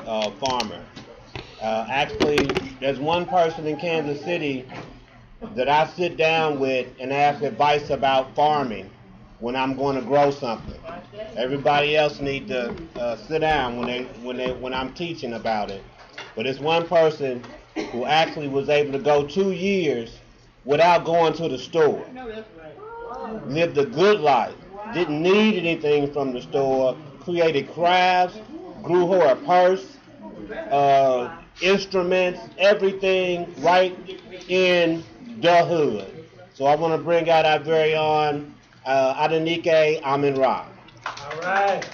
farmer. Actually, there's one person in Kansas City that I sit down with and ask advice about farming when I'm going to grow something. Everybody else need to sit down when I'm teaching about it. But it's one person who actually was able to go 2 years without going to the store. Lived a good life. Didn't need anything from the store. Created crafts. Grew her a purse. Instruments. Everything right in the hood. So I want to bring out our very own Adenike AmenRa. All right.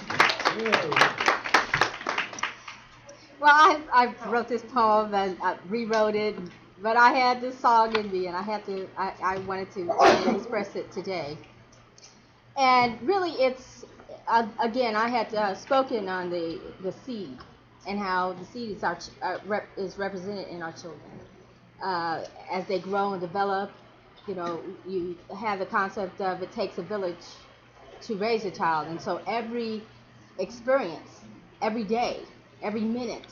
Well, I wrote this poem and I rewrote it, but I had this song in me, and I wanted to express it today. And really, it's again, I had spoken on the seed and how the seed is represented in our children as they grow and develop. You know, you have the concept of it takes a village to raise a child, and so every experience, every day, every minute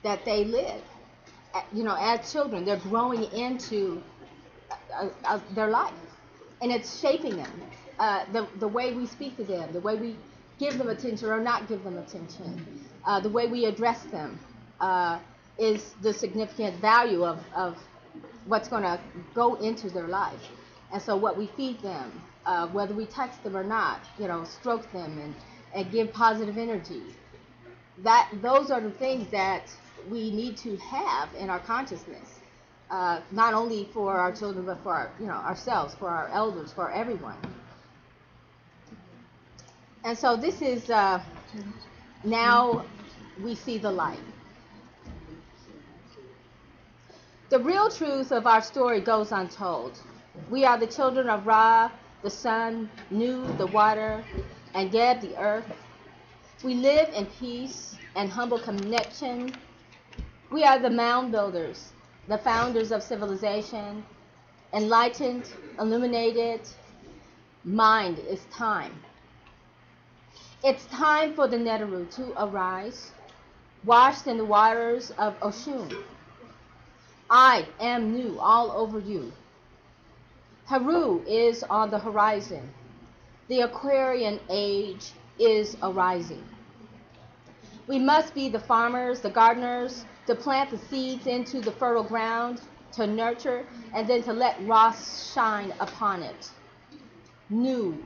that they live, you know, as children, they're growing into their life, and it's shaping them. The way we speak to them, the way we give them attention or not give them attention, the way we address them is the significant value of what's going to go into their life. And so what we feed them, whether we text them or not, you know, stroke them and give positive energy, those are the things that we need to have in our consciousness, not only for our children, but for ourselves, for our elders, for everyone. And so this is now we see the light. The real truth of our story goes untold. We are the children of Ra, the sun, Nu, the water, and Geb, the earth. We live in peace and humble connection. We are the mound builders, the founders of civilization, enlightened, illuminated. Mind is time. It's time for the Neteru to arise, washed in the waters of Oshun. I am Nu all over you. Heru is on the horizon. The Aquarian age is arising. We must be the farmers, the gardeners, to plant the seeds into the fertile ground, to nurture, and then to let Ra shine upon it. Nu,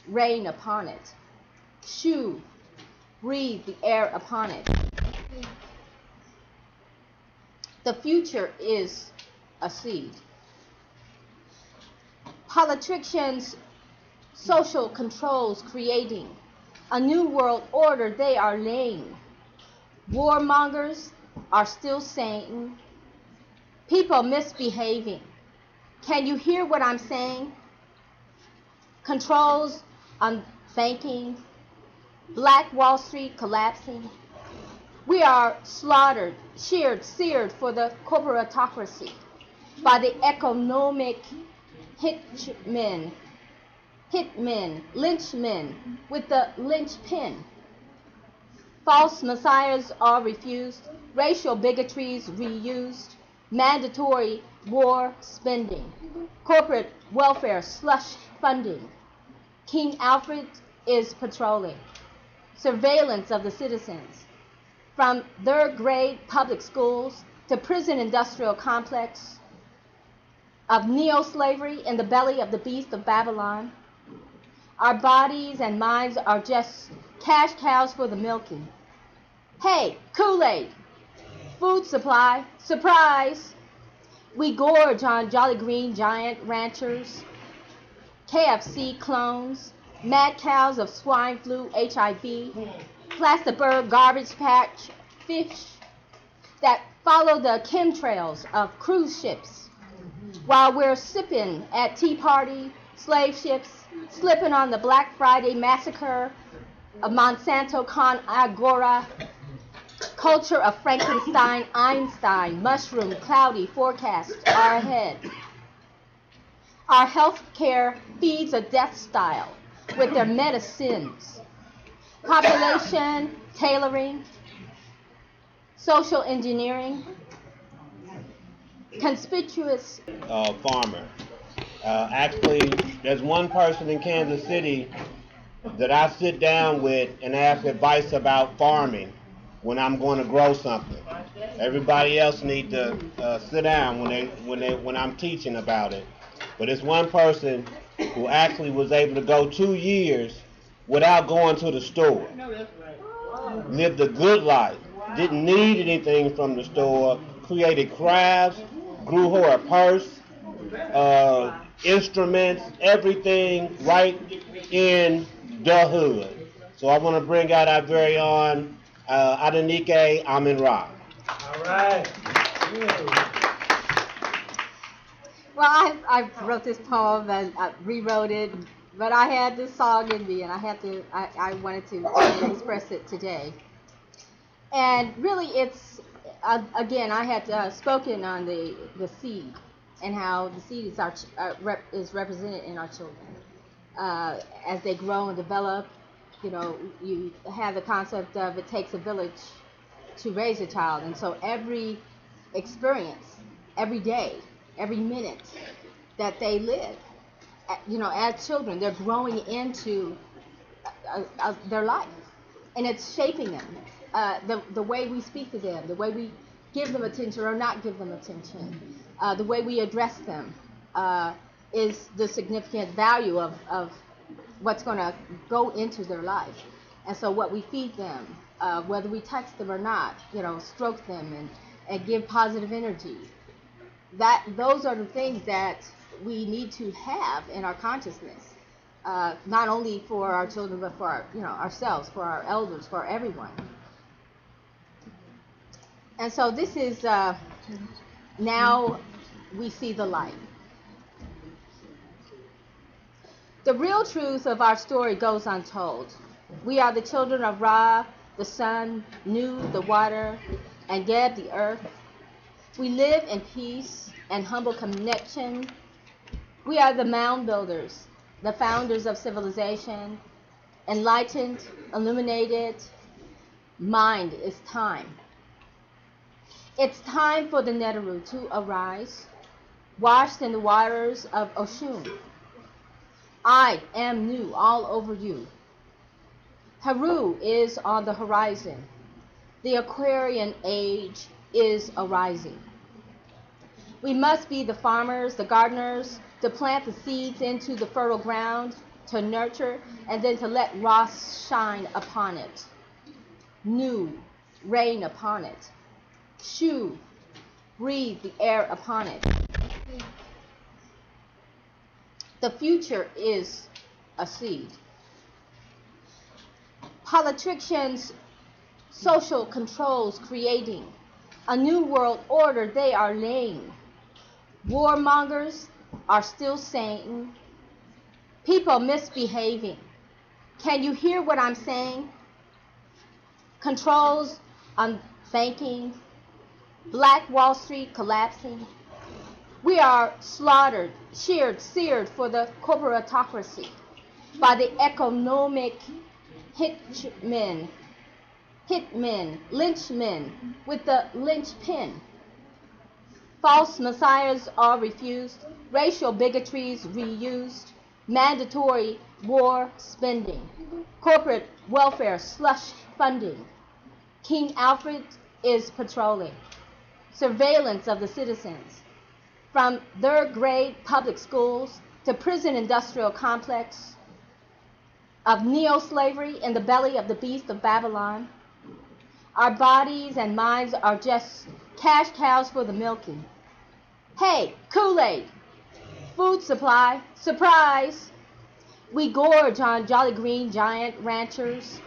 rain upon it. Shu, breathe the air upon it. The future is a seed. Politicians, social controls creating. A new world order they are laying. Warmongers are still saying. People misbehaving. Can you hear what I'm saying? Controls on banking. Black Wall Street collapsing. We are slaughtered, sheared, seared for the corporatocracy by the economic hitmen, lynchmen with the lynch pin. False messiahs are refused, racial bigotries reused, mandatory war spending, corporate welfare slush funding. King Alfred is patrolling, surveillance of the citizens. From third-grade public schools to prison industrial complex of neo-slavery in the belly of the beast of Babylon, our bodies and minds are just cash cows for the milking. Hey, Kool-Aid, food supply, surprise! We gorge on Jolly Green Giant ranchers, KFC clones, mad cows of swine flu, HIV, Plastiberg garbage patch fish that follow the chemtrails of cruise ships while we're sipping at Tea Party, slave ships, slipping on the Black Friday massacre of Monsanto Con Agora, culture of Frankenstein, Einstein, mushroom, cloudy forecasts are ahead. Our health care feeds a death style with their medicines. Population tailoring, social engineering, conspicuous farmer. Actually, there's one person in Kansas City that I sit down with and ask advice about farming when I'm going to grow something. Everybody else need to sit down when I'm teaching about it. But it's one person who actually was able to go 2 years without going to the store. Lived a good life. Didn't need anything from the store. Created crafts. Grew her a purse. Instruments. Everything right in the hood. So I want to bring out our very own Adenike, AmenRa. All right. Well, I wrote this poem and I rewrote it, but I had this song in me, and I wanted to express it today. And really, it's again, I had spoken on the seed and how the seed is represented in our children as they grow and develop. You know, you have the concept of it takes a village to raise a child, and so every experience, every day, every minute that they live, you know, as children, they're growing into their life, and it's shaping them. The way we speak to them, the way we give them attention or not give them attention, the way we address them is the significant value of what's going to go into their life. And so what we feed them, whether we touch them or not, you know, stroke them and give positive energy, those are the things that we need to have in our consciousness, not only for our children, but for our, ourselves, for our elders, for everyone. And so this is now we see the light. The real truth of our story goes untold. We are the children of Ra, the sun, Nu, the water, and Geb, the earth. We live in peace and humble connection. We are the mound builders, the founders of civilization, enlightened, illuminated. Mind is time. It's time for the Neteru to arise, washed in the waters of Oshun. I am Nu all over you. Haru is on the horizon. The Aquarian age is arising. We must be the farmers, the gardeners, to plant the seeds into the fertile ground, to nurture, and then to let Ra shine upon it. Nu, rain upon it. Shu, breathe the air upon it. The future is a seed. Politicians, social controls creating. A new world order they are laying. Warmongers are still saying. People misbehaving. Can you hear what I'm saying? Controls on banking. Black Wall Street collapsing. We are slaughtered, sheared, seared for the corporatocracy by the economic lynchmen with the lynch pin. False messiahs are refused, racial bigotries reused, mandatory war spending, corporate welfare slush funding. King Alfred is patrolling, surveillance of the citizens, from third-grade public schools to prison industrial complex, of neo-slavery in the belly of the beast of Babylon. Our bodies and minds are just cash cows for the milking. Hey, Kool-Aid, food supply, surprise! We gorge on Jolly Green Giant ranchers,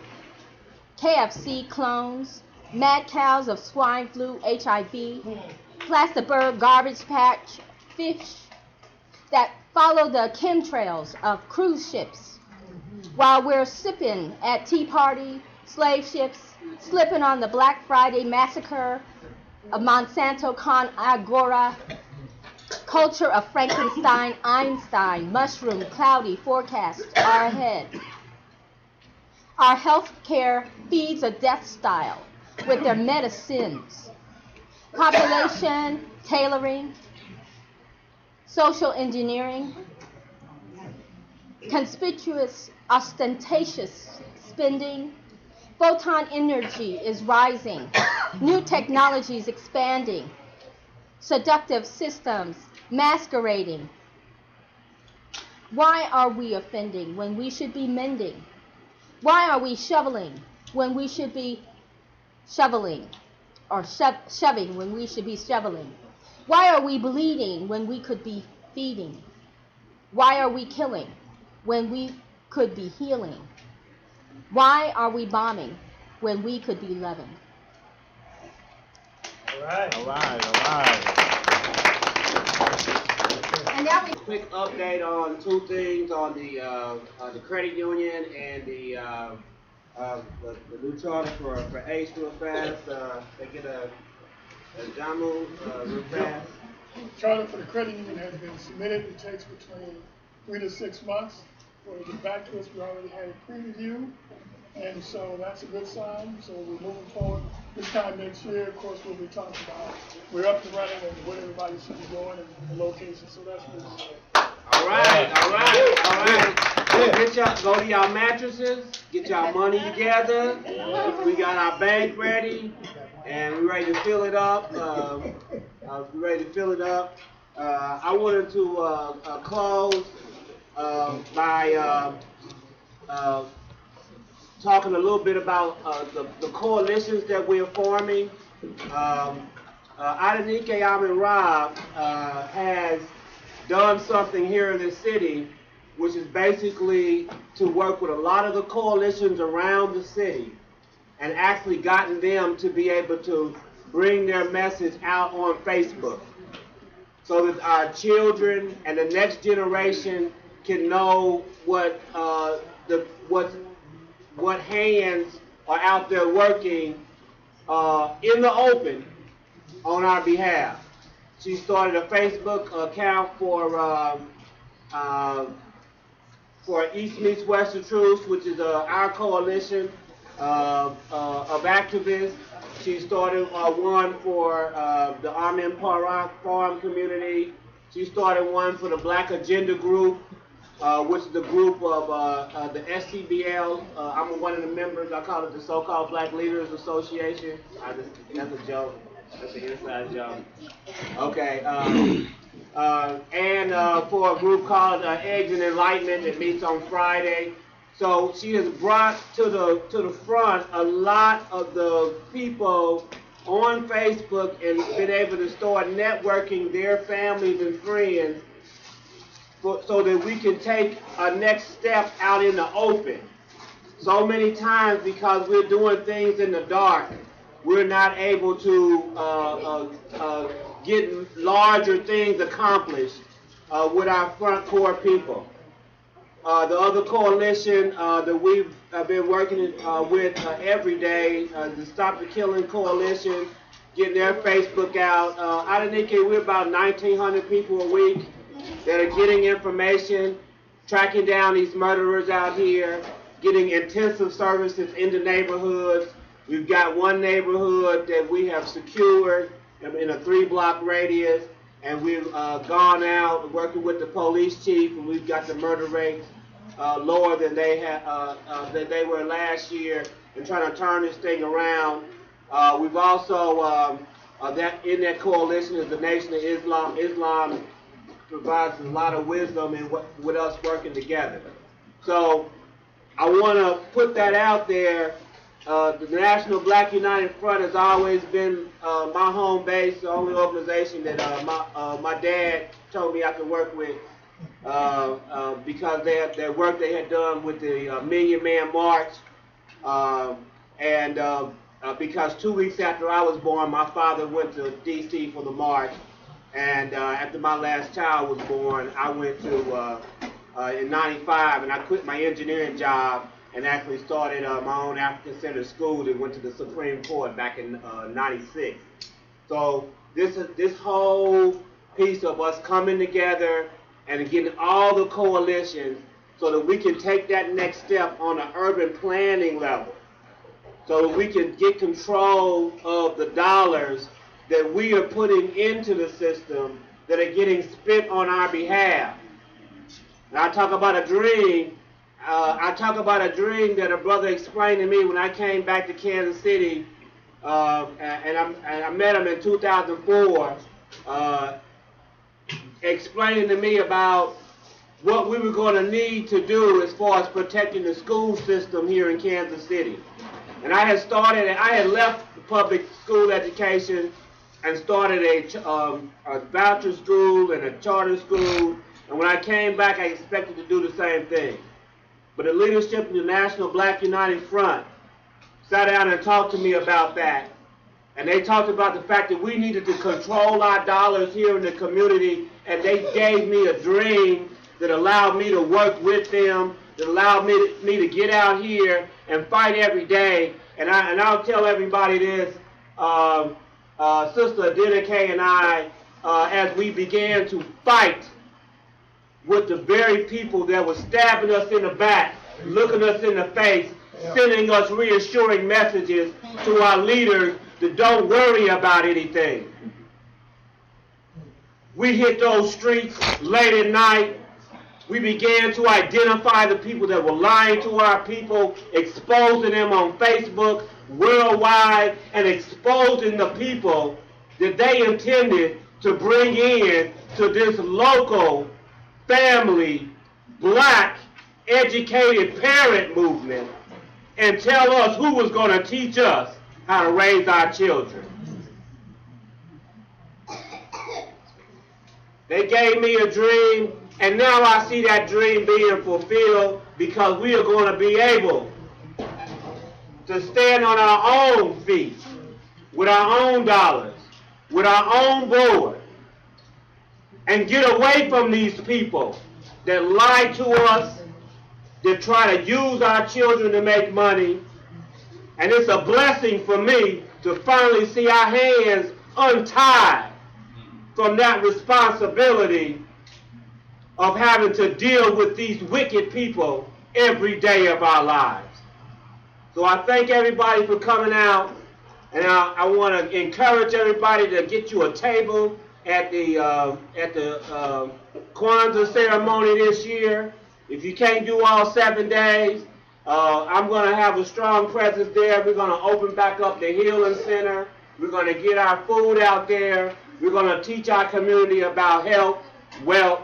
KFC clones, mad cows of swine flu, HIV, Plasterburg garbage patch fish that follow the chemtrails of cruise ships, while we're sipping at Tea Party, slave ships, slipping on the Black Friday massacre of Monsanto Con Agora, culture of Frankenstein, Einstein, mushroom, cloudy forecasts are ahead. Our health care feeds a death style, with their medicines, population tailoring, social engineering, conspicuous, ostentatious spending. Photon energy is rising, new technologies expanding, seductive systems masquerading. Why are we offending when we should be mending? Why are we shoveling when we should be shoveling, or shoving when we should be shoveling? Why are we bleeding when we could be feeding? Why are we killing when we could be healing? Why are we bombing when we could be loving? All right. All right. All right. And now we Quick update on two things on the credit union and the new charter for ACE real fast. They get a JAMU real fast. Charter for the credit union has been submitted. It takes between 3 to 6 months for it to get back to us. We already had a pre-review, and so that's a good sign. So we're moving forward. This time next year, of course, we'll be talking about we're up and running and what everybody should be doing and the location. So that's really good. All right, all right, all right. Get y'all, go to y'all mattresses, get y'all money together. We got our bank ready, and we're ready to fill it up. We're ready to fill it up. I wanted to close by talking a little bit about the coalitions that we're forming. Adenike AmenRa has done something here in the city, which is basically to work with a lot of the coalitions around the city and actually gotten them to be able to bring their message out on Facebook so that our children and the next generation can know what hands are out there working in the open on our behalf. She started a Facebook account for East Meets Western Truth, which is our coalition of activists. She started one for the AmenRa farm community. She started one for the Black Agenda Group, which is the group of the SCBL. I'm one of the members. I call it the so-called Black Leaders Association. That's a joke. That's an inside joke. Okay. And for a group called Eggs and Enlightenment that meets on Friday. So she has brought to the front a lot of the people on Facebook and been able to start networking their families and friends so that we can take a next step out in the open. So many times, because we're doing things in the dark, we're not able to get larger things accomplished with our front core people. The other coalition that we've been working with every day, the Stop the Killing Coalition, getting their Facebook out. Adenike, we're about 1,900 people a week that are getting information, tracking down these murderers out here, getting intensive services in the neighborhoods. We've got one neighborhood that we have secured in a 3-block radius, and we've gone out working with the police chief, and we've got the murder rates lower than they were last year, and trying to turn this thing around. We've also in that coalition is the Nation of Islam. Islam provides a lot of wisdom in with us working together. So I want to put that out there. The National Black United Front has always been my home base, the only organization that my dad told me I could work with because their work they had done with the Million Man March, and because 2 weeks after I was born, my father went to D.C. for the march, and after my last child was born, I went to in '95, and I quit my engineering job and actually started my own African-centered school that went to the Supreme Court back in '96. So this whole piece of us coming together and getting all the coalitions so that we can take that next step on an urban planning level. so we can get control of the dollars that we are putting into the system that are getting spent on our behalf. And I talk about a dream. I talk about a dream that a brother explained to me when I came back to Kansas City, and I met him in 2004, explaining to me about what we were going to need to do as far as protecting the school system here in Kansas City. And I had left public school education and started a voucher school and a charter school. And when I came back, I expected to do the same thing. But the leadership of the National Black United Front sat down and talked to me about that. And they talked about the fact that we needed to control our dollars here in the community. And they gave me a dream that allowed me to work with them, that allowed me to get out here and fight every day. And I'll tell everybody this, Sister Adenike and I, as we began to fight with the very people that were stabbing us in the back, looking us in the face, sending us reassuring messages to our leaders that don't worry about anything. We hit those streets late at night. We began to identify the people that were lying to our people, exposing them on Facebook, worldwide, and exposing the people that they intended to bring in to this local family, black, educated parent movement and tell us who was going to teach us how to raise our children. They gave me a dream, and now I see that dream being fulfilled because we are going to be able to stand on our own feet with our own dollars, with our own board, and get away from these people that lie to us, that try to use our children to make money. And it's a blessing for me to finally see our hands untied from that responsibility of having to deal with these wicked people every day of our lives. So I thank everybody for coming out, and I want to encourage everybody to get you a table at the Kwanzaa ceremony this year. If you can't do all 7 days, I'm going to have a strong presence there. We're going to open back up the Healing Center. We're going to get our food out there. We're going to teach our community about health, wealth,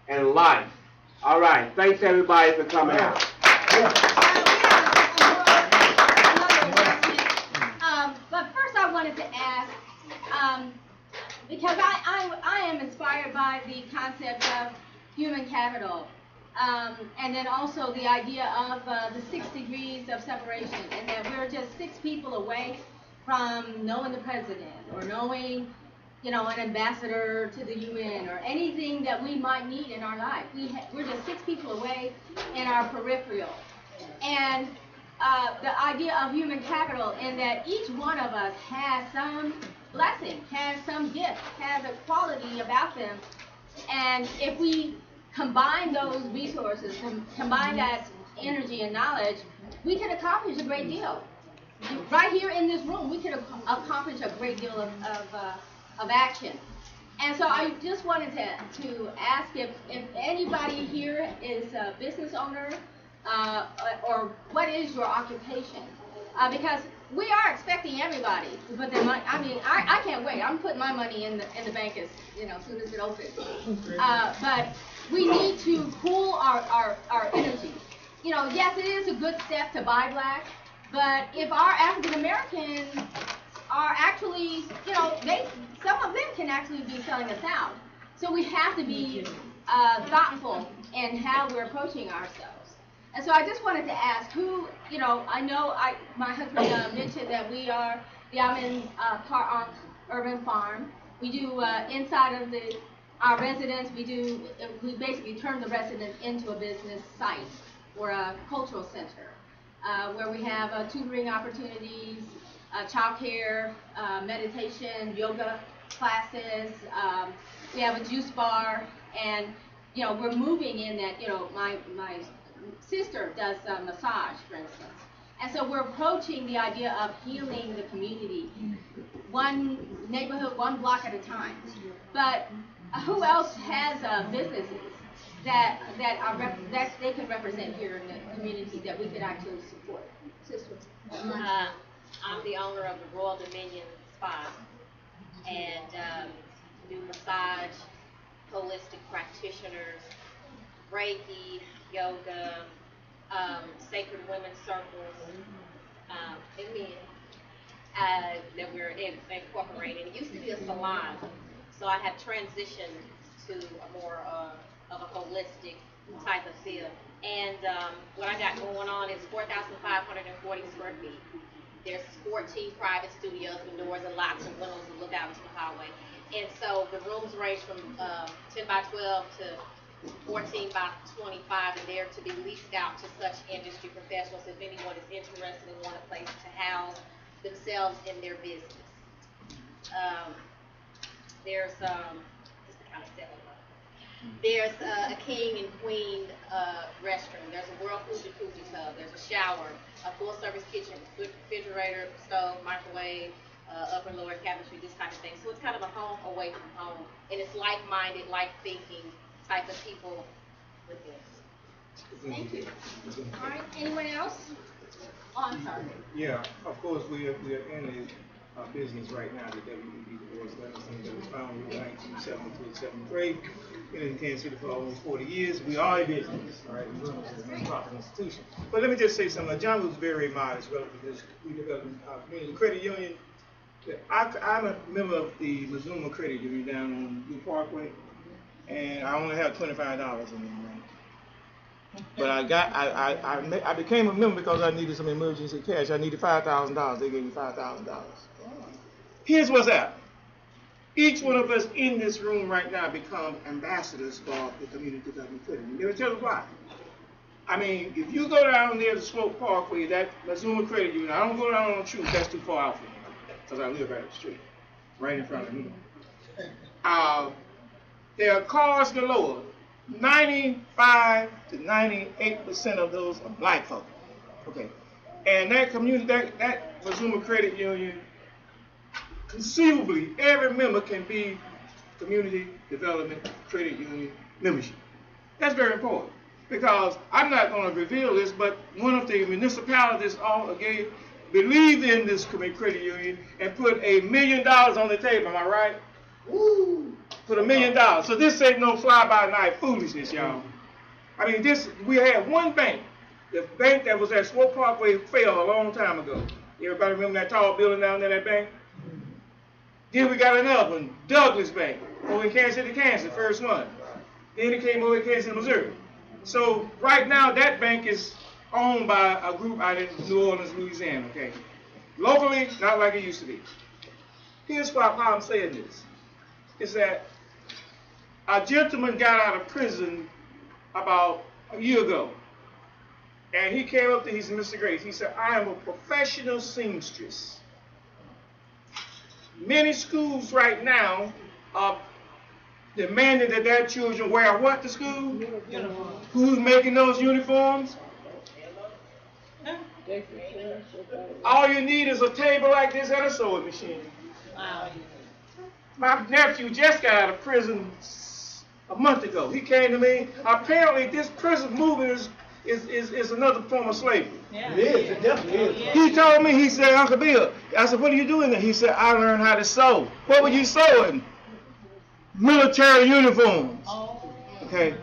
and life. All right. Thanks, everybody, for coming out. But first I wanted to ask, because I am inspired by the concept of human capital, and then also the idea of the 6 degrees of separation, and that we're just 6 people away from knowing the president or knowing, an ambassador to the UN or anything that we might need in our life. We're just 6 people away in our peripheral. And the idea of human capital, in that each one of us has some blessing, has some gift, has a quality about them. And if we combine those resources, combine that energy and knowledge, we can accomplish a great deal. Right here in this room, we can accomplish a great deal of action. And so I just wanted to ask if anybody here is a business owner, or what is your occupation? Because we are expecting everybody to put their money. I mean, I can't wait. I'm putting my money in the bank as soon as it opens. But we need to pool our energy. Yes, it is a good step to buy black, but if our African Americans are actually, some of them can actually be selling us out. So we have to be thoughtful in how we're approaching ourselves. And so I just wanted to ask who, I know my husband mentioned that we are the Ankh Urban Farm. We do inside of our residence, we basically turn the residence into a business site or a cultural center where we have tutoring opportunities, childcare, meditation, yoga classes. We have a juice bar, and we're moving in that. My sister does massage, for instance, And so we're approaching the idea of healing the community, one neighborhood, one block at a time. But who else has businesses that they could represent here in the community that we could actually support? Sister. I'm the owner of the Royal Dominion Spa and do massage, holistic practitioners, Reiki, yoga, sacred women's circles, and men that we're incorporating. It used to be a salon, so I have transitioned to a more of a holistic type of feel. And what I got going on is 4,540 square feet. There's 14 private studios with doors and locks and windows that look out into the hallway. And so the rooms range from 10 by 12 to 14 by 25, and they're to be leased out to such industry professionals if anyone is interested and want a place to house themselves in their business. There's just to kind of set it up. There's a king and queen restroom. There's a whirlpool jacuzzi tub. There's a shower, a full-service kitchen, refrigerator, stove, microwave, upper and lower cabinetry, this type of thing. So it's kind of a home away from home, and it's like-minded, like-thinking type of people with this. Thank you. All right, anyone else? Oh, I'm sorry. Yeah, of course, we are in a business right now, the WEB Divorce Licensing that was founded in 1973 in Kansas City for almost 40 years. We are a business, all right? We're a nonprofit institution. But let me just say something. John was very modest relative to this. We developed a community credit union. I'm a member of the Mazuma Credit Union down on Blue Parkway, and I only have $25 in there. But I became a member because I needed some emergency cash. I needed $5,000. They gave me $5,000. Here's what's happening. Each one of us in this room right now become ambassadors for the community development credit union. Let me tell you why. I mean, if you go down there to Slope Parkway, that Mazuma Credit Union, I don't go down on the truth, that's too far out for me, because I live right up the street, right in front of me. There are cars galore. 95 to 98% of those are black folk. Okay. And that community, that Mazuma Credit Union, conceivably, every member can be community development credit union membership. That's very important, because I'm not going to reveal this, but one of the municipalities believed in this credit union and put $1 million on the table. Am I right? Woo! Put $1 million. So this ain't no fly-by-night foolishness, y'all. I mean, we had one bank. The bank that was at Swope Parkway failed a long time ago. Everybody remember that tall building down there, that bank? Then we got another one, Douglas Bank, over in Kansas City, Kansas, first one. Then it came over in Kansas City, Missouri. So right now, that bank is owned by a group out in New Orleans, Louisiana, okay? Locally, not like it used to be. Here's why I'm saying this. Is that a gentleman got out of prison about a year ago. And he came up to Mr. Grace. He said, I am a professional seamstress. Many schools right now are demanding that their children wear what to school? Who's making those uniforms? All you need is a table like this and a sewing machine. My nephew just got out of prison a month ago. He came to me. Apparently, this prison movement is another form of slavery. Yeah. It is. It definitely is. He told me, he said, Uncle Bill, I said, what are you doing there? He said, I learned how to sew. What were you sewing? Military uniforms. Okay.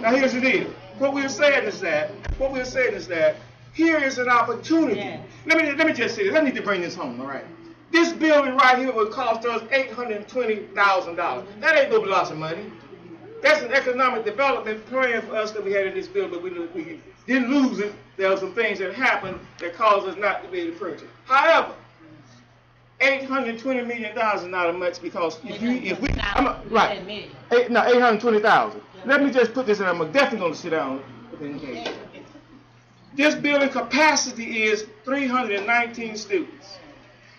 Now here's the deal. What we're saying is that here is an opportunity. Yeah. Let me just say this. I need to bring this home, all right? This building right here would cost us $820,000. That ain't no lots of money. That's an economic development plan for us that we had in this building, but we didn't lose it. There were some things that happened that caused us not to be able to purchase. However, $820 million is not much, because if we right, 820,000. Let me just put this in. I'm definitely going to sit down within the case. This building capacity is 319 students.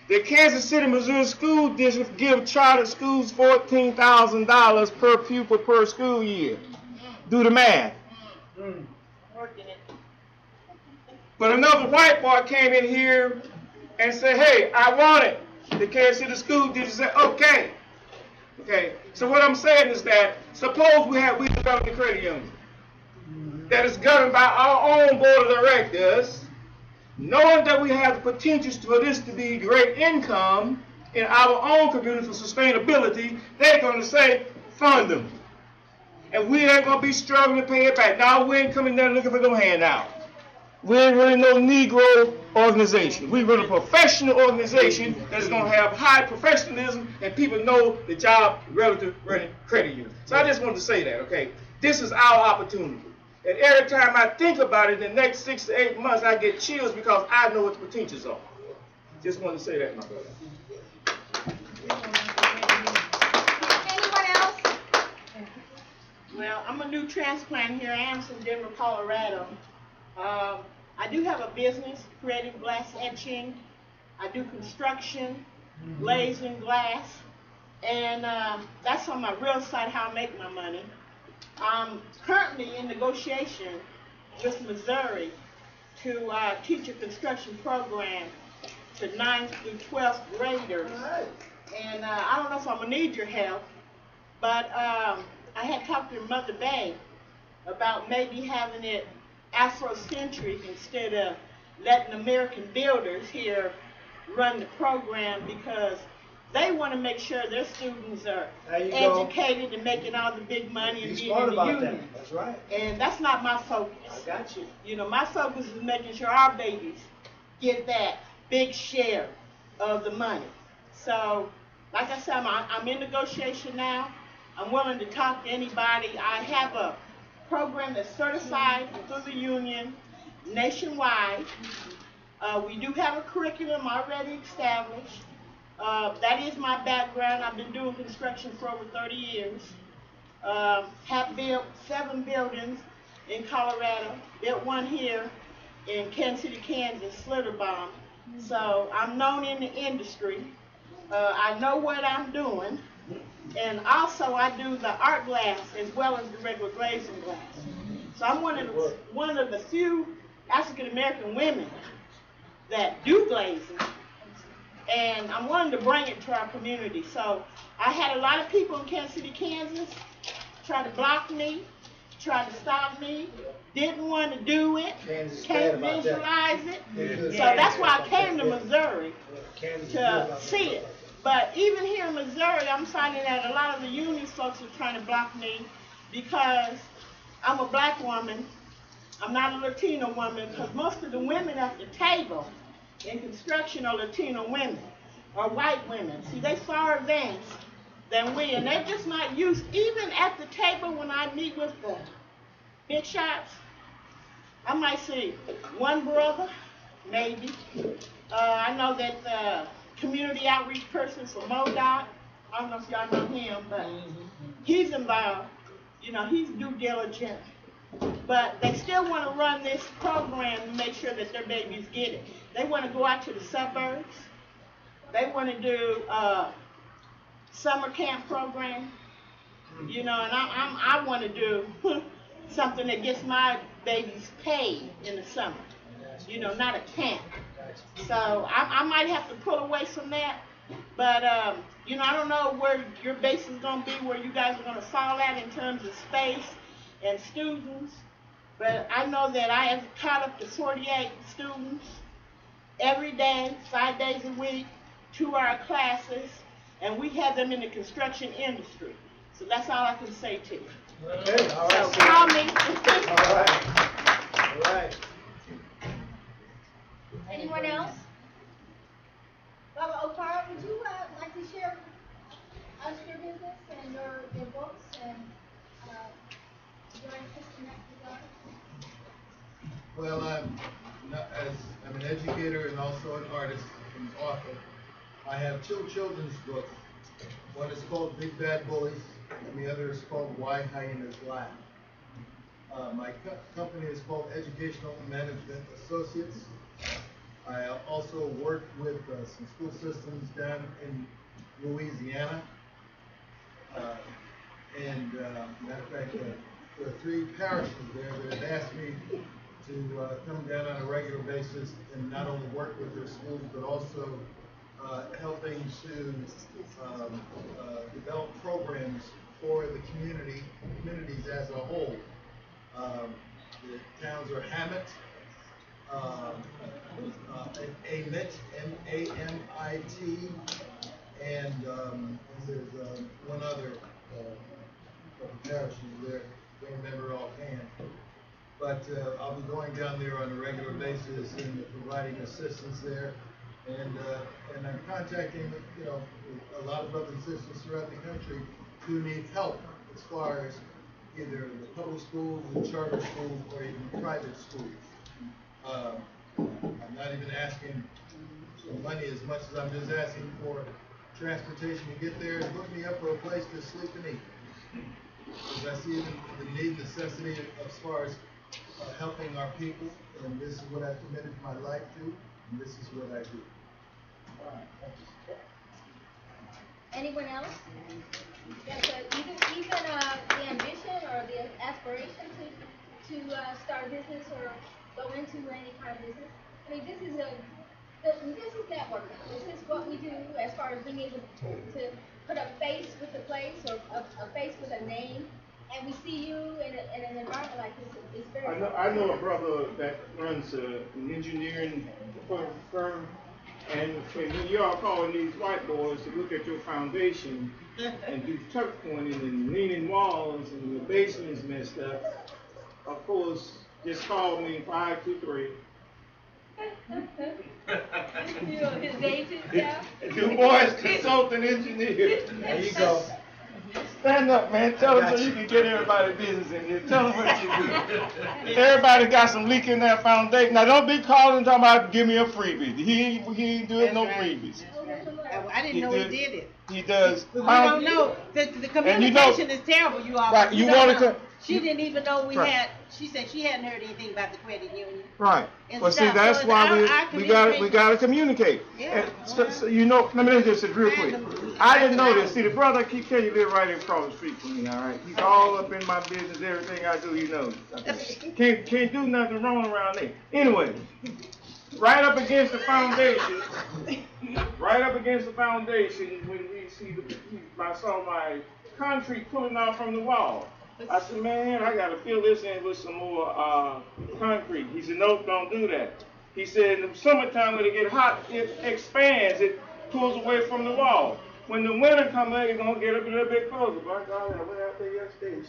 The Kansas City, Missouri School District give charter schools $14,000 per pupil per school year. Do the math. But another white boy came in here and said, hey, I want it. The Kansas City school teacher said, okay. Okay, so what I'm saying is that suppose we developed a credit union that is governed by our own board of directors, knowing that we have the potentials for this to be great income in our own community for sustainability. They're going to say, fund them. And we ain't going to be struggling to pay it back. Now, we ain't coming there looking for no handout. We ain't really no Negro organization. We run a professional organization that's going to have high professionalism and people know the job relative running credit union. So I just wanted to say that, okay? This is our opportunity. And every time I think about it, in the next 6 to 8 months, I get chills because I know what the potentials are. Just wanted to say that, my brother. Anyone else? Well, I'm a new transplant here. I am from Denver, Colorado. I do have a business, creative glass etching. I do construction, glazing glass, and that's on my real side how I make my money. I'm currently in negotiation with Missouri to teach a construction program to 9th through 12th graders. And I don't know if I'm going to need your help, but I had talked to Mother Bay about maybe having it Afrocentric instead of letting American builders here run the program, because they want to make sure their students are educated and making all the big money and being in the union. That's right. And that's not my focus. I got you. You know, my focus is making sure our babies get that big share of the money. So, like I said, I'm in negotiation now. I'm willing to talk to anybody. I have a program that's certified through the union nationwide. We do have a curriculum already established. That is my background. I've been doing construction for over 30 years. Have built 7 buildings in Colorado. Built one here in Kansas City, Kansas, Slitterbaum. So I'm known in the industry. I know what I'm doing. And also I do the art glass as well as the regular glazing glass. So I'm one of the few African American women that do glazing. And I'm wanting to bring it to our community. So I had a lot of people in Kansas City, Kansas try to block me, try to stop me, didn't want to do it, can't visualize it. So that's why I came to Missouri to see it. But even here in Missouri, I'm finding that a lot of the union folks are trying to block me because I'm a black woman. I'm not a Latino woman, because most of the women at the table in construction are Latino women or white women. See, they far advanced than we, and they're just not used. Even at the table when I meet with the big shots, I might see one brother, maybe. I know that the community outreach person for MoDOT, I don't know if y'all know him, but he's involved. You know, he's due diligent. But they still want to run this program to make sure that their babies get it. They want to go out to the suburbs. They want to do summer camp program. You know, and I want to do something that gets my babies paid in the summer. You know, not a camp. So I might have to pull away from that. But, you know, I don't know where your base is going to be, where you guys are going to fall at in terms of space and students. But I know that I have caught up to 48 students every day, 5 days a week, 2-hour classes, and we have them in the construction industry. So that's all I can say to you. Okay, all right. So call me. All right. All right. Anyone else? Baba Okara, would you like to share with us your business and your books and your interest in that regard? Well, I'm an educator and also an artist and author. I have 2 children's books. One is called Big Bad Bullies, and the other is called Why Hyenas Laugh. My company is called Educational Management Associates. I also work with some school systems down in Louisiana. Matter of fact, there are 3 parishes there that have asked me to come down on a regular basis and not only work with their schools, but also helping to develop programs for the communities as a whole. The towns are Hamlet, Amit, M-A-M-I-T, and there's one other parish there, don't remember offhand. But I'll be going down there on a regular basis and providing assistance there. And I'm contacting, a lot of brothers and sisters throughout the country who need help as far as either the public schools, the charter schools, or even private schools. I'm not even asking for money as much as I'm just asking for transportation to get there and hook me up with a place to sleep and eat. Because I see the need, necessity as far as helping our people, and this is what I've committed my life to, and this is what I do. All right, thank you. Anyone else? Yes, even the ambition or the aspiration to start a business or go into any kind of business. I mean, this is networking. This is what we do as far as being able to put a face with the place or a face with a name, and we see you in an environment like this. It's very. I know a brother that runs an engineering firm. And when you all calling these white boys to look at your foundation and do tuck pointing and leaning walls and your basement's messed up, of course, just call me 523. His age is Du Bois Consulting Engineer. There you go. Stand up, man. Tell them so you can get everybody business in here. Tell them what you do. Everybody got some leak in that foundation. Now, don't be calling talking about give me a freebie. He ain't doing no freebies. I didn't know he did it. He does. But we don't know. The communication is terrible, you all. Right. You want to. She didn't even know we had. She said she hadn't heard anything about the credit union. Right. Well, see, that's why we got to communicate. Yeah. And so let me just say real quick. I didn't know this. See, the brother I keep telling you live right across the street from me. All right. He's all up in my business. Everything I do, he knows. Can't do nothing wrong around there. Anyway, right up against the foundation. Right up against the foundation when I saw my concrete pulling out from the wall. I said, man, I got to fill this in with some more concrete. He said, no, don't do that. He said, in the summertime when it get hot, it expands. It pulls away from the wall. When the winter comes, it's going to get up a little bit closer. But I went out there yesterday.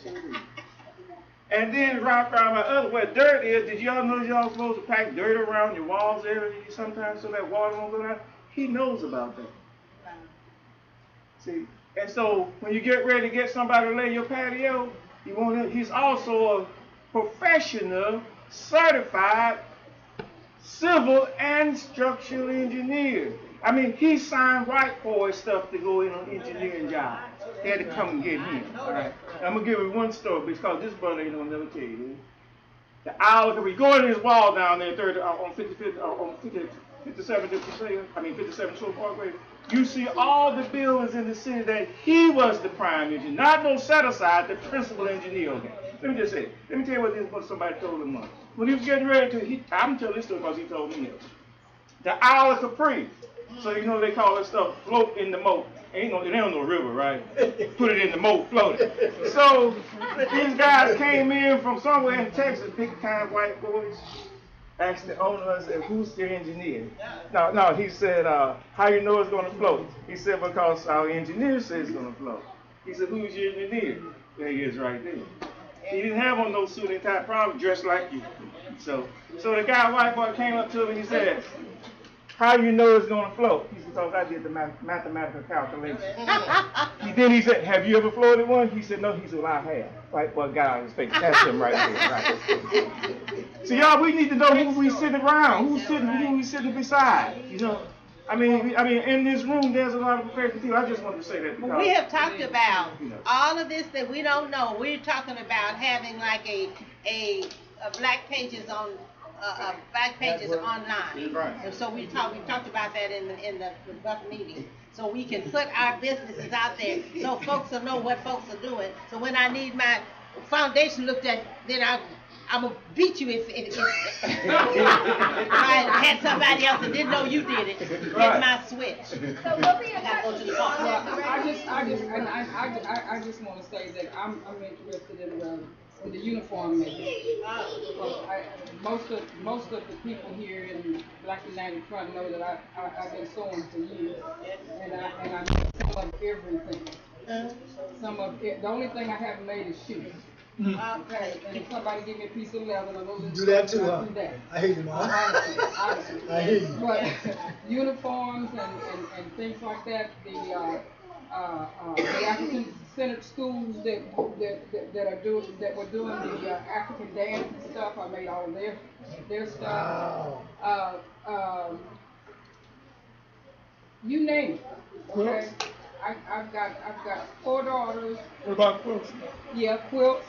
And then right around my other, where dirt is, did y'all know y'all supposed to pack dirt around your walls area sometimes so that water won't go down? He knows about that. See, and so when you get ready to get somebody to lay your patio, he's also a professional, certified civil and structural engineer. I mean, he signed white boy stuff to go in on engineering jobs. They had to come and get him. All right. I'm gonna give you one story because this brother ain't gonna never tell you. The owl could be going to his wall down there, on 57 Shore Parkway. You see all the buildings in the city that he was the prime engineer, not no set aside, the principal engineer. Okay. Let me just say, let me tell you what somebody told him once. When he was getting ready to, I'm telling this story because he told me this. The Isle of Capri. So you know they call that stuff float in the moat. It ain't no river, right? Put it in the moat, float it. So these guys came in from somewhere in Texas, big time white boys. Asked the owner, I said, who's the engineer? No, he said, how you know it's going to float? He said, because our engineer says it's going to float. He said, who's your engineer? There he is right there. He didn't have on no suit and tie, probably dressed like you. So the guy, white boy, came up to him and he said, how you know it's going to float? He said, because I did the mathematical calculation. Then he said, have you ever floated one? He said, no. He said, well, I have. White boy got out of his face. That's him right there. Right. So y'all, we need to know who we sitting around, who we sitting beside. You know, I mean, in this room, there's a lot of professional people. I just wanted to say that because we have talked about all of this that we don't know. We're talking about having like a black pages on. Black pages online, right. And so we talked about that in the Buck meeting, so we can put our businesses out there, so folks will know what folks are doing. So when I need my foundation looked at, then I'm gonna beat you if I had somebody else that didn't know you did it. Hit my switch. So what were your I gotta go to the questions? boss. Well, I just want to say that I'm interested in the uniform making. Most of the people here in Black United Front know that I've been sewing for years, and I make some of everything. The only thing I haven't made is shoes. Okay, and if somebody give me a piece of leather, I'm gonna Do that too, huh? do that. I hear you, man. Honestly. I hear you. But uniforms and things like that, the African-centered schools that were doing the African dance and stuff, I made all of their stuff. Wow. You name it. Okay. I've got 4 daughters. What about quilts? Yeah, quilts.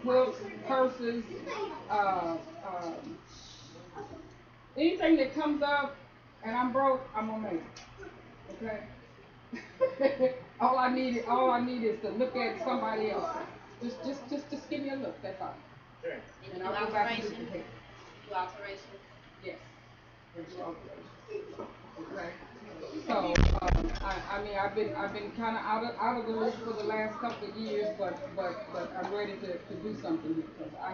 Quilts, purses, anything that comes up and I'm broke, I'm gonna make it. Okay? all I need is to look at somebody else. Just give me a look, that's all. And I'll go back and do the hair. Do alterations? Yes. Do alterations. Okay. So I've been kind of out of the list for the last couple of years, but I'm ready to do something because I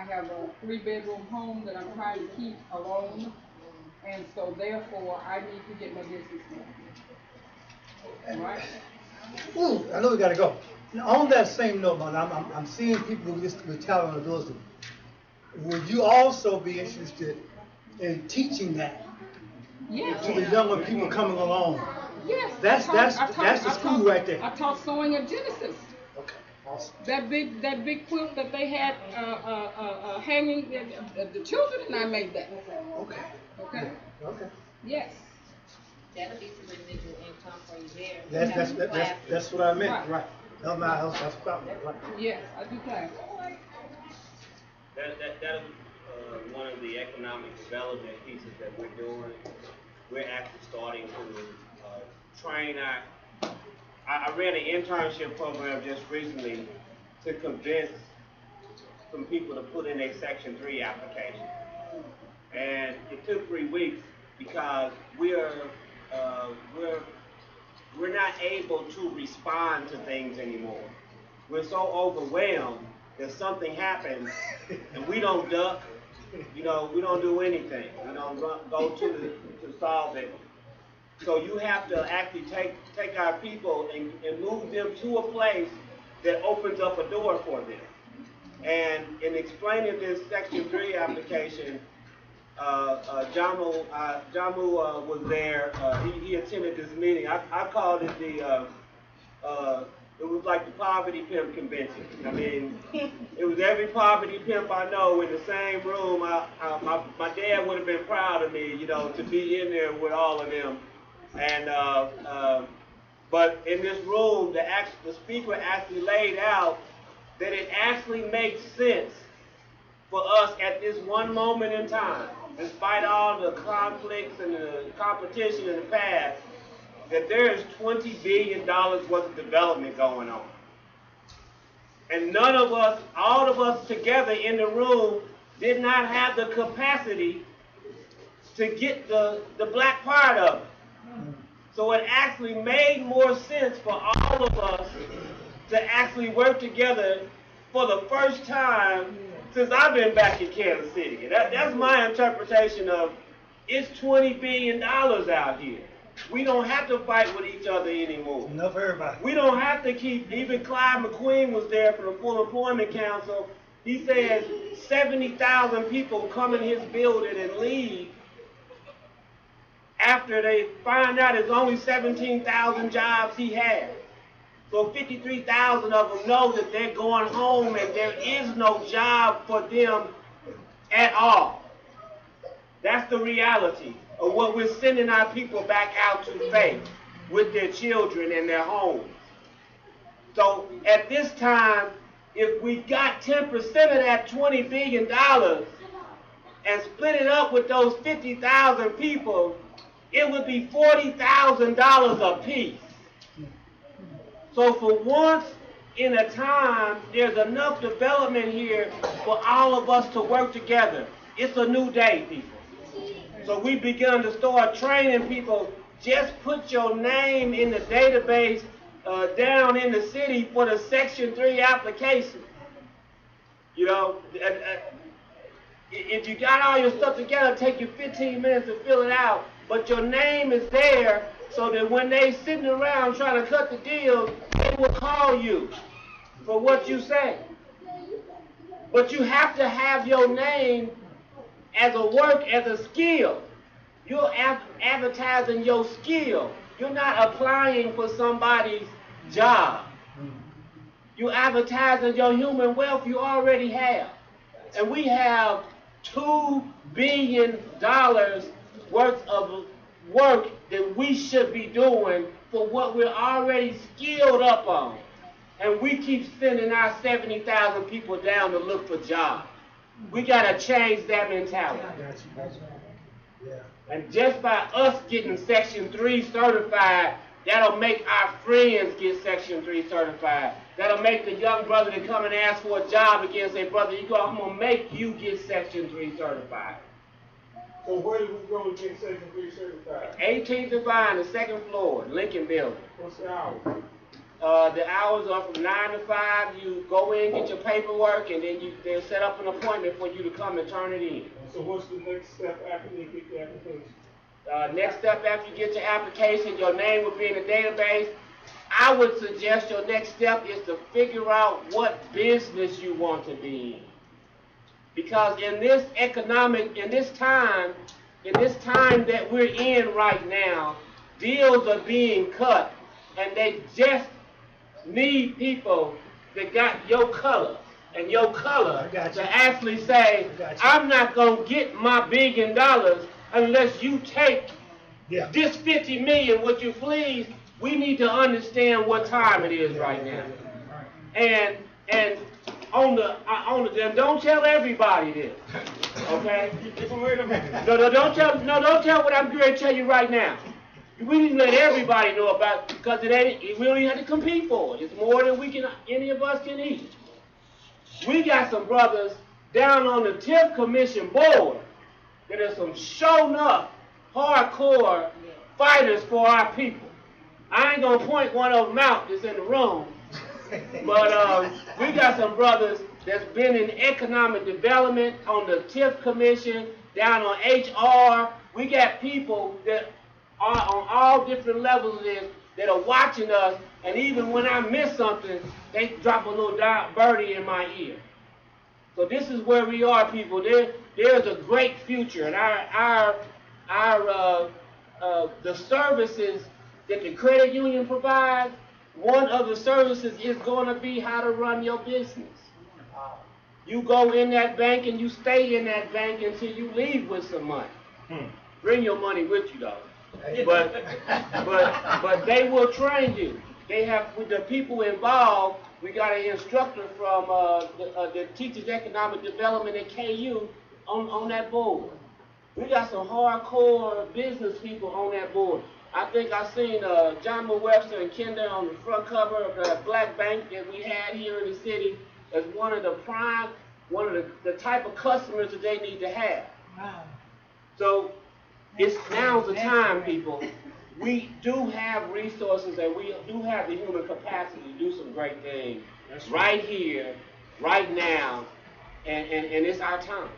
have a 3-bedroom home that I'm trying to keep alone, and so therefore I need to get my business going. Right? Ooh, I know we gotta go. Now, on that same note, man, I'm seeing people with talent and ability. Would you also be interested in teaching that Yes. to the younger people coming along? Yes. That's the school right there. I taught sewing at Genesis. Okay, awesome. That big quilt that they had hanging, the children and I made that. Okay. Okay. Okay. Yes. That'll be some residual income for you there. That's what I meant. Right. Help my house. That's probably right. Yes, I do class. That is one of the economic development pieces that we're doing. We're actually starting to train I ran an internship program just recently to convince some people to put in a Section 3 application. And it took 3 weeks because we're not able to respond to things anymore. We're so overwhelmed that something happens and we don't duck, we don't do anything. We don't go to solve it. So you have to actually take our people and move them to a place that opens up a door for them. And in explaining this Section 3 application, Jamu was there. He attended this meeting. I called it it was like the poverty pimp convention. I mean, it was every poverty pimp I know in the same room. My dad would have been proud of me, to be in there with all of them. And but in this room, the speaker actually laid out that it actually makes sense for us at this one moment in time, despite all the conflicts and the competition in the past, that there is $20 billion worth of development going on. And none of us, all of us together in the room, did not have the capacity to get the black part of it. So it actually made more sense for all of us to actually work together for the first time since I've been back in Kansas City. That's my interpretation of it's $20 billion out here. We don't have to fight with each other anymore. Enough for everybody. We don't have to keep, even Clyde McQueen was there from the Full Employment Council. He said 70,000 people come in his building and leave after they find out there's only 17,000 jobs he has. So 53,000 of them know that they're going home and there is no job for them at all. That's the reality of what we're sending our people back out to face with their children and their homes. So at this time, if we got 10% of that $20 billion and split it up with those 50,000 people, it would be $40,000 a piece. So for once in a time, there's enough development here for all of us to work together. It's a new day, people. So we begun to start training people. Just put your name in the database down in the city for the Section 3 application. You know, if you got all your stuff together, take you 15 minutes to fill it out. But your name is there so that when they sitting around trying to cut the deal, they will call you for what you say. But you have to have your name as a skill. You're advertising your skill. You're not applying for somebody's job. You're advertising your human wealth you already have. And we have $2 billion worth of work that we should be doing for what we're already skilled up on. And we keep sending our 70,000 people down to look for jobs. We got to change that mentality. And just by us getting Section 3 certified, that'll make our friends get Section 3 certified. That'll make the young brother that come and ask for a job again say, brother, I'm going to make you get Section 3 certified. So where do we go to get Section 3 certified? 18th and Vine, the second floor, Lincoln Building. What's the hour? The hours are from 9 to 5. You go in, get your paperwork, and then they'll set up an appointment for you to come and turn it in. So what's the next step after you get the application? Next step after you get your application, your name will be in the database. I would suggest your next step is to figure out what business you want to be in. Because in this time that we're in right now, deals are being cut, and they just need people that got your color and your color to actually say, I'm not going to get my $1 billion unless you take this 50 million, would you please? We need to understand what time it is right now. And on the don't tell everybody this, okay? Don't tell what I'm going to tell you right now. We need to let everybody know about it because we don't even have to compete for it. It's more than any of us can eat. We got some brothers down on the TIF Commission board that are some shown up, hardcore fighters for our people. I ain't gonna point one of them out that's in the room, but we got some brothers that's been in economic development on the TIF Commission, down on HR. We got people that are on all different levels of this that are watching us, and even when I miss something, they drop a little birdie in my ear. So this is where we are, people. There's a great future, and the services that the credit union provides, one of the services is going to be how to run your business. You go in that bank and you stay in that bank until you leave with some money. Bring your money with you, though. But they will train you. They have, with the people involved, we got an instructor from the Teachers Economic Development at KU on that board. We got some hardcore business people on that board. I think I seen John Webster and Kinder on the front cover of the Black Bank that we had here in the city as one of the type of customers that they need to have. Wow. So now's the time, people. We do have resources and we do have the human capacity to do some great things right here, right now, and it's our time.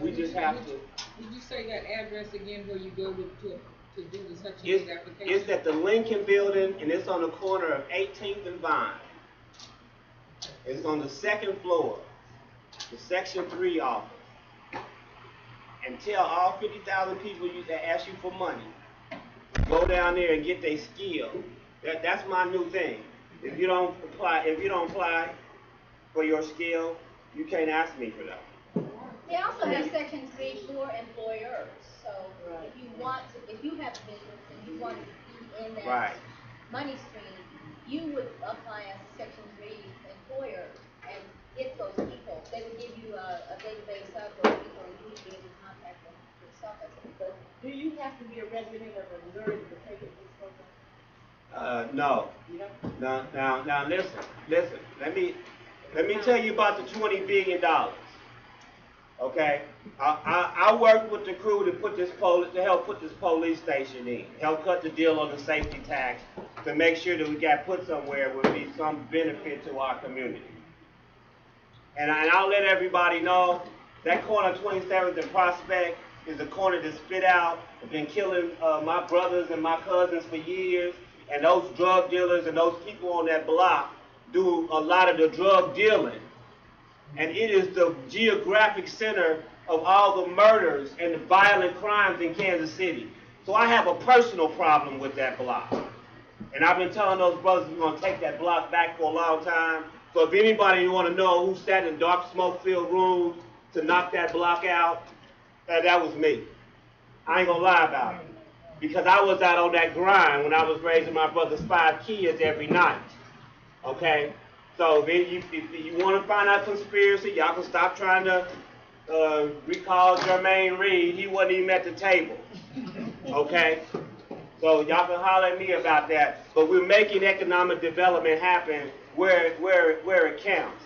We just have to. Did you say that address again where you go to do the Section 8 application? It's at the Lincoln Building, and it's on the corner of 18th and Vine. It's on the second floor, the Section 3 office. And tell all 50,000 people that ask you for money, go down there and get their skill. That's my new thing. If you don't apply for your skill, you can't ask me for that. They also have Section 3 for employers. So if you have a business and you want to be in that money stream, you would apply as a Section 3 employer and get those people. They would give you a database of those people and you would be able to contact them yourself. Do you have to be a resident of Missouri to take this program? No. Now, listen. Let me tell you about the $20 billion. Okay, I worked with the crew to help put this police station in, help cut the deal on the safety tax, to make sure that we got put somewhere where would be some benefit to our community. And I'll let everybody know that corner 27th and Prospect is a corner that's spit out. It's been killing my brothers and my cousins for years. And those drug dealers and those people on that block do a lot of the drug dealing. And it is the geographic center of all the murders and the violent crimes in Kansas City. So I have a personal problem with that block. And I've been telling those brothers we're going to take that block back for a long time. So if anybody want to know who sat in dark smoke-filled rooms to knock that block out, that was me. I ain't going to lie about it. Because I was out on that grind when I was raising my brother's 5 kids every night. Okay? So if you want to find out conspiracy, y'all can stop trying to recall Jermaine Reed. He wasn't even at the table. Okay? So y'all can holler at me about that. But we're making economic development happen where it counts.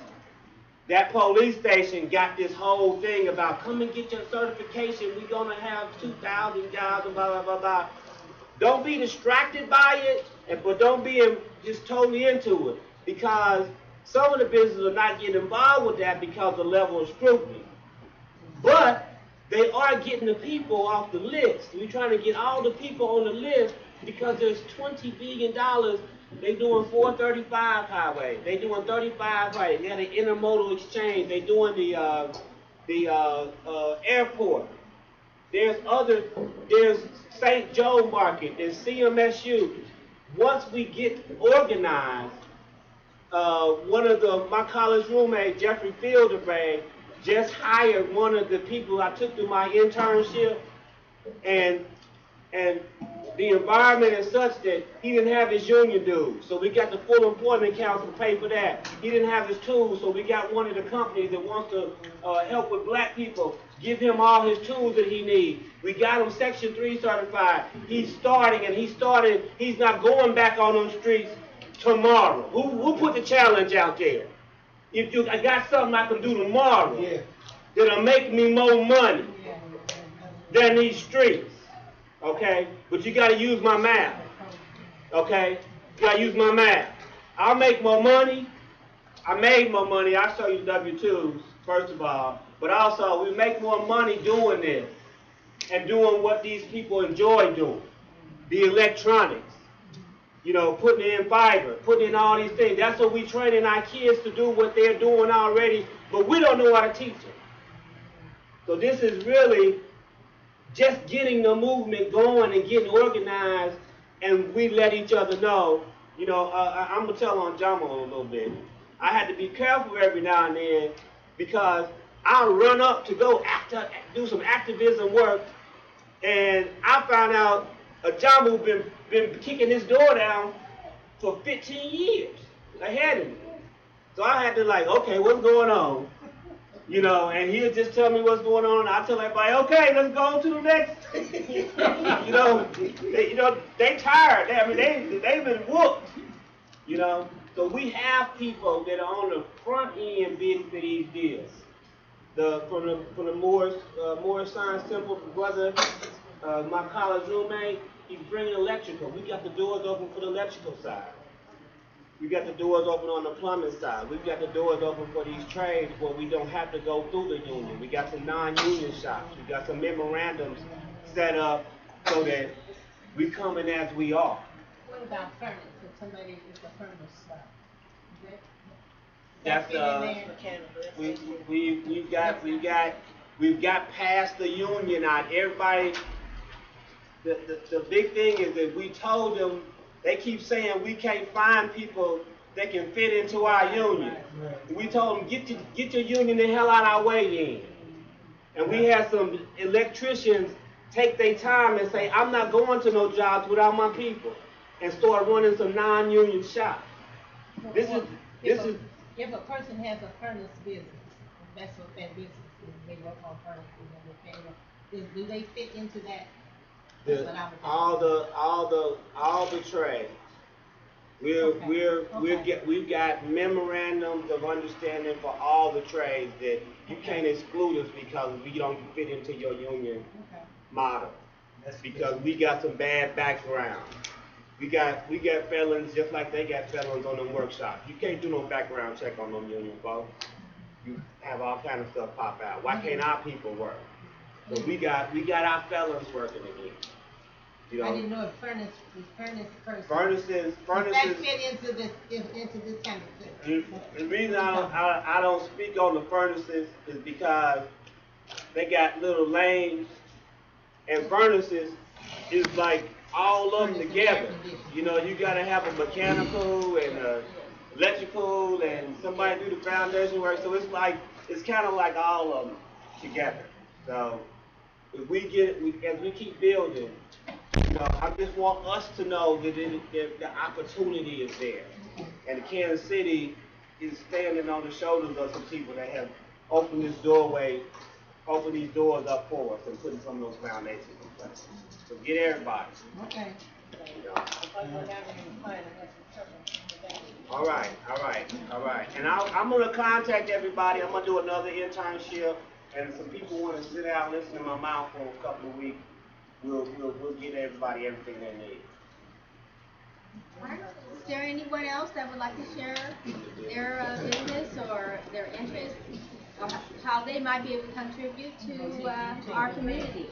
That police station got this whole thing about come and get your certification. We're going to have 2,000 jobs and blah, blah, blah, blah. Don't be distracted by it, but don't be just totally into it. Because some of the businesses are not getting involved with that because of the level of scrutiny. But they are getting the people off the list. We're trying to get all the people on the list because there's $20 billion. They're doing 435 highway. They're doing 35 highway. They got an intermodal exchange. They're doing the airport. There's St. Joe Market. There's CMSU. Once we get organized, one of my college roommate, Jeffrey Fielderberg, just hired one of the people I took through my internship, and the environment is such that he didn't have his union dues, so we got the full employment council to pay for that. He didn't have his tools, so we got one of the companies that wants to help with black people, give him all his tools that he needs. We got him Section 3 certified. He's not going back on them streets tomorrow. Who put the challenge out there? I got something I can do tomorrow that'll make me more money than these streets. Okay? But you gotta use my math. Okay? You gotta use my math. I'll make more money. I made more money. I'll show you W-2s, first of all. But also, we make more money doing this and doing what these people enjoy doing. The electronics. You know, putting in fiber, putting in all these things. That's what we training our kids to do, what they're doing already, but we don't know how to teach them. So this is really just getting the movement going and getting organized, and we let each other know. You know, I'm going to tell on Jamo a little bit. I had to be careful every now and then because I'll run up to go do some activism work, and I found out a Jamo been kicking this door down for 15 years ahead of me. So I had to okay, what's going on? You know, and he'll just tell me what's going on. I'll tell everybody, okay, let's go on to the next. They tired. They've been whooped. You know, so we have people that are on the front end bidding for these deals. From the Morris Science Temple brother, my college roommate, he's bringing electrical. We got the doors open for the electrical side. We got the doors open on the plumbing side. We've got the doors open for these trades where we don't have to go through the union. We got some non-union shops. We got some memorandums set up so that we come in as we are. What about furnace? If somebody is a furnace shop? We've got past the union out. Everybody. The big thing is that we told them. They keep saying we can't find people that can fit into our union. We told them get your union the hell out our way then. And we had some electricians take their time and say, I'm not going to no jobs without my people, and start running some non-union shops. If a person has a furnace business, that's what their business is. They work on furnaces. Do they fit into that? All the trades. We've got memorandums of understanding for all the trades that you can't exclude us because we don't fit into your union model. That's because we got some bad background. We got felons just like they got felons on them workshops. You can't do no background check on them union folks. You have all kind of stuff pop out. Why can't our people work? So we got our felons working again. You know, I didn't know if furnaces person. Furnaces. That fit into this kind of thing. The reason I don't speak on the furnaces is because they got little lanes, and furnaces is like all of them together. You know, you gotta have a mechanical and a electrical and somebody do the foundation work. So it's kind of like all of them together. So if as we keep building, you know, I just want us to know that the opportunity is there. And the Kansas City is standing on the shoulders of some people that have opened these doors up for us and putting some of those foundations in place. So get everybody. Okay. You know. All right. And I'm going to contact everybody. I'm going to do another internship. And if some people want to sit out and listen to my mouth for a couple of weeks, we'll get everybody everything they need. All right. Is there anyone else that would like to share their business or their interest or how they might be able to contribute to our community?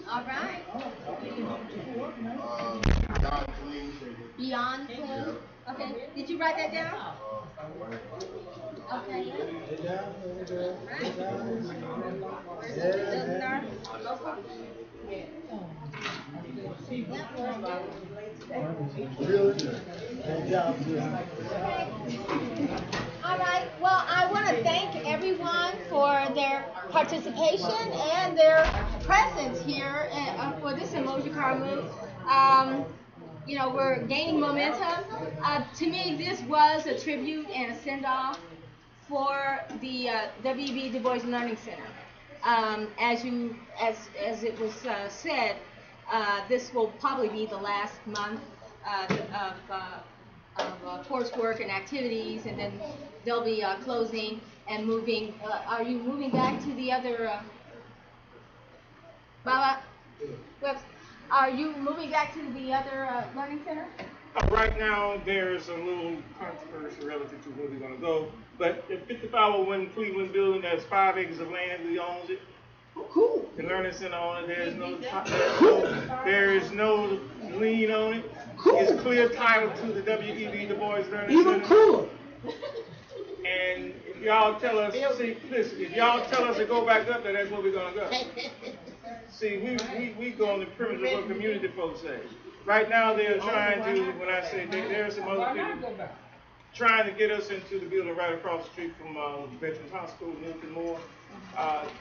All right. Beyond Clean. Okay. Did you write that down? Okay. All right. Well, I want to thank everyone for their participation and their presence here for this Umoja Karamu. You know, we're gaining momentum. To me, this was a tribute and a send-off for the W.E.B. Du Bois Learning Center. As it was said, this will probably be the last month of coursework and activities, and then they'll be closing and moving. Are you moving back to the other, Baba? Are you moving back to the other learning center? Right now, there's a little controversy relative to where we're going to go. But the 5501 Cleveland building, there's 5 acres of land. We own it. Oh, cool. The learning center on it. There is no lien on it. Cool. It's clear title to the W.E.B. Du Bois Learning Even Center. cooler. And if y'all tell us, if y'all tell us to go back up there, that's where we're going to go. See, we go on the premise of what community folks say. Right now, they're trying to, when I say there are some other people trying to get us into the building right across the street from Veterans Hospital, Milton Moore.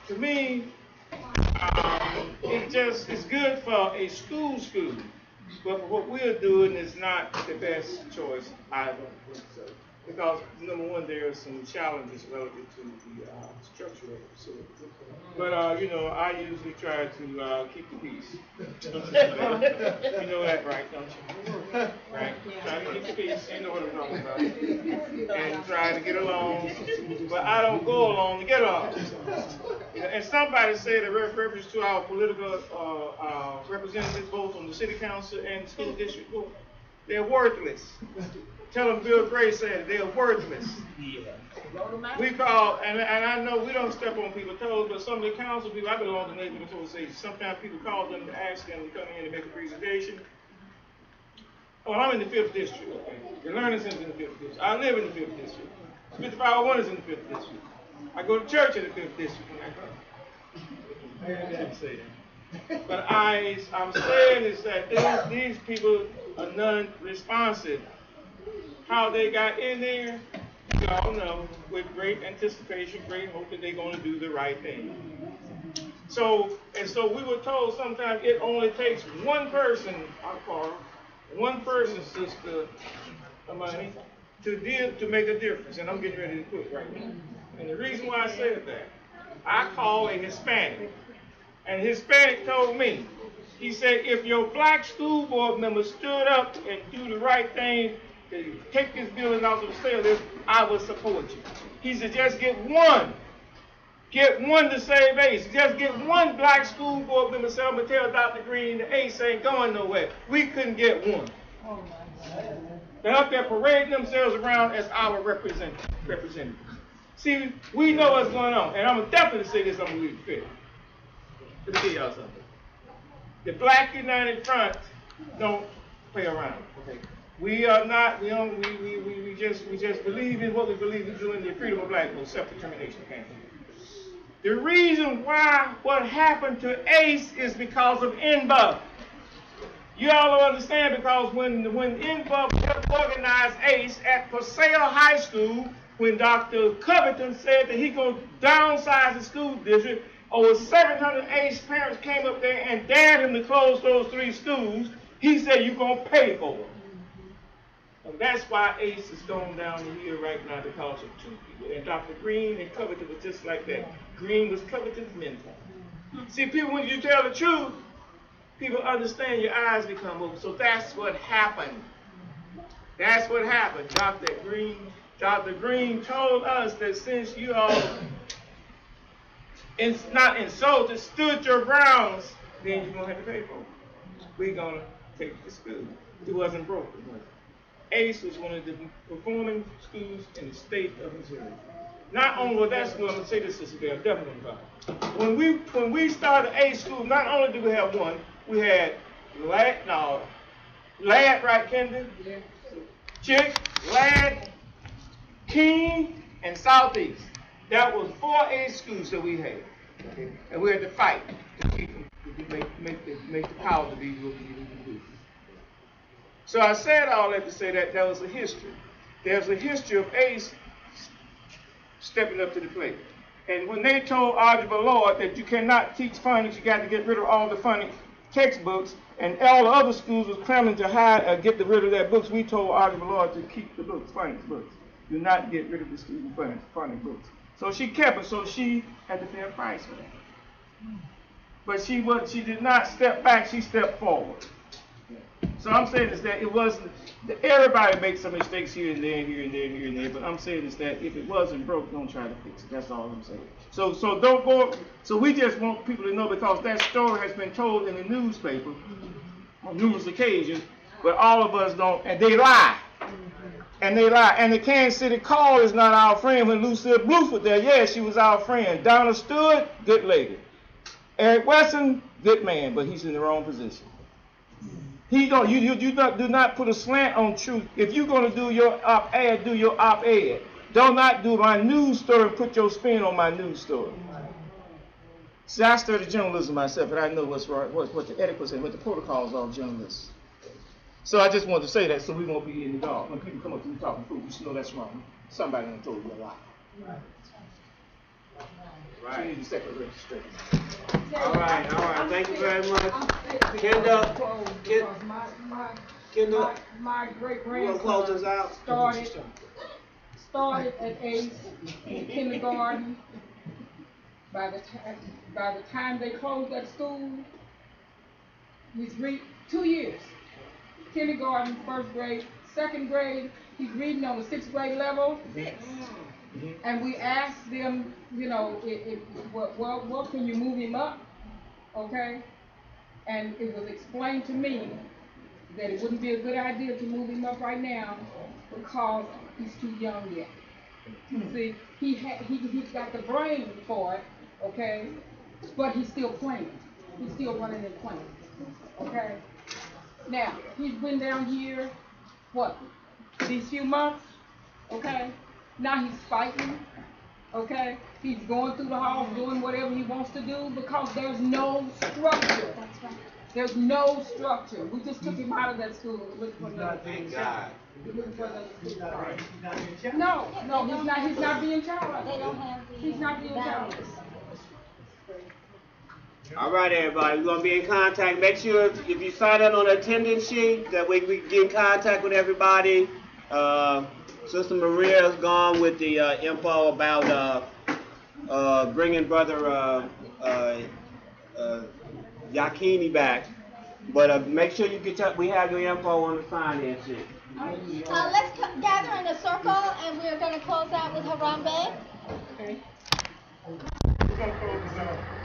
To me, it's good for a school, but for what we're doing is not the best choice either. So, because number one, there are some challenges relative to the structure of the facility. But you know, I usually try to keep the peace. You know that, right? Don't you? Right? Try to keep the peace. You know what I'm talking about. And try to get along. But I don't go along to get along. And somebody said a reference to our political representatives, both on the city council and the school district board. They're worthless. Tell them Bill Gray said they're worthless. Yeah. We call, and I know we don't step on people's toes, but some of the council people, I belong to neighborhood associations. Sometimes people call them to ask them to come in and make a presentation. Oh, I'm in the 5th district. Okay. The learning center's in the 5th district. I live in the 5th district. 5501 is in the 5th district. I go to church in the 5th district when I come. I didn't say that. But I'm saying is that these people are non-responsive. How they got in there, you all know, with great anticipation, great hope that they're going to do the right thing. So we were told sometimes it only takes one person, Sister Amani, to make a difference. And I'm getting ready to quit right now. And the reason why I said that, I called a Hispanic, and Hispanic told me He said, if your black school board member stood up and do the right thing to take this building off of the sale list, I would support you. He said, just get one. Get one to save ACE. Just get one black school board member to say, I'm going to tell Dr. Green the ACE ain't going nowhere. We couldn't get one. They're up there parading themselves around as our representatives. See, we know what's going on. And I'm going to definitely say this, I'm going to leave it fit. Let me tell y'all something. The Black United Front don't play around. Okay. We are not, we just believe in what we believe in doing, the freedom of black people, self-determination campaign. The reason why what happened to ACE is because of NBUF. You all don't understand, because when NBUF helped organize ACE at Paseo High School, when Dr. Covington said that he going to downsize the school district, over 700 ACE parents came up there and dared him to close those 3 schools. He said, you're going to pay for it. And that's why ACE is going down the hill right now, because of 2 people. And Dr. Green and Covington was just like that. Green was Covington's mentor. See, people, when you tell the truth, people understand, your eyes become open. So that's what happened. That's what happened. Dr. Green told us that since you all not insulted, stood your grounds, then you're going to have to pay for it. We're going to take it to school. It wasn't broken. ACE was one of the performing schools in the state of Missouri. Not only was that school, I'm going to say this, Sister Bell, definitely about it. When we started ACE school, not only did we have one, we had Lad, right, Kendra? Yeah. Chick, Lad, King, and Southeast. That was 4 ACE schools that we had. Okay? And we had to fight to keep them, to make the power to be what we can do. So I said all that to say that there was a history. There's a history of ACE stepping up to the plate. And when they told Algebra Lord that you cannot teach phonics, you got to get rid of all the phonics textbooks, and all the other schools was clamoring to get rid of their books, we told Algebra Lord to keep the books, phonics books. Do not get rid of the student phonics books. So she kept it, so she had to pay a price for that. But she did not step back, she stepped forward. So I'm saying is that it wasn't, everybody makes some mistakes here and there, here and there, here and there, but I'm saying is that if it wasn't broke, don't try to fix it. That's all I'm saying. So don't go, so we just want people to know, because that story has been told in the newspaper on numerous occasions, but all of us don't, and they lie. And they lie. And the Kansas City Call is not our friend. When Lucille Bluth was there, yeah, she was our friend. Donna Stewart, good lady. Eric Wesson, good man, but he's in the wrong position. You do not put a slant on truth. If you're going to do your op-ed, do your op-ed. Do not do my news story and put your spin on my news story. See, I studied journalism myself, and I know what's right, what the etiquette and what the protocols are of journalists. So I just wanted to say that so we won't be in the dark. When people come up to me talking food, you should know that's wrong. Somebody done told you a lie. Right. So you need to set the record straight. All right. Thank you very much. Kendall, my great you want to close this out? Started at ACE in kindergarten. By the time they closed that school, he's 2 years. Kindergarten, 1st grade, 2nd grade, he's reading on the 6th grade level. And we asked them, what can you move him up? Okay? And it was explained to me that it wouldn't be a good idea to move him up right now because he's too young yet. See, he's got the brain for it, okay? But he's still playing. He's still running and playing, okay? Now, he's been down here, these few months, okay? Now he's fighting, okay? He's going through the halls, doing whatever he wants to do because there's no structure. That's right. There's no structure. We just took him out of that school. Thank God. No, he's not being challenged. They don't have the He's not being challenged. All right, everybody. We're going to be in contact. Make sure if you sign in on the attendance sheet, that way we can get in contact with everybody. Sister Maria's gone with the info about bringing Brother Yakini back. But make sure you get we have your info on the sign and shit. Let's gather in a circle, and we're going to close out with Harambe. We're gonna close this out.